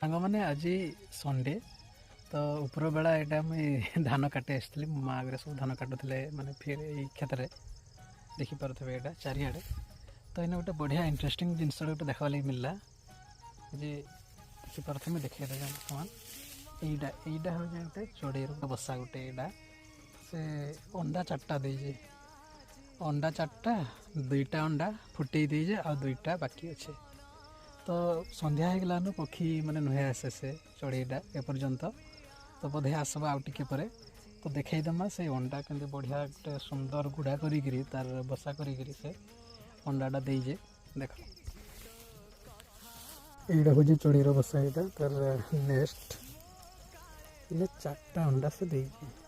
सांग मैंने आज संडे तो ऊपर बेला यहाँ मुझे धान काटे आसती मो माँ आगे सब धान काटुले माने फिर ये क्षेत्र में देखिपे यहाँ चारिड़े तो इन्हें गोटे बढ़िया इंटरेस्टिंग जिनस गोटे देखा लगे मिलला जे देखिपे मुझे देखा बर्तमान यहीटा हूँ गोटे चढ़ेर बसा गोटे यहाँ से अंडा 4टा देजे अंडा 4टा 2टा अंडा फुटे देजे आ 2टा बाकी अच्छे तो संध्या होगलान पक्षी मैंने नुहे आसे से चढ़ेईटा एपर्यंत तो बोधे आसब आउ टिके परे तो देखईदमा से अंडा के बढ़िया गोटे सुंदर गुड़ा करी तार बसा करी से अंडाटा देजे देख यहाँ हूँ चढ़ेर बसा यहाँ तार नेक्स्ट 4टा अंडा से देजे।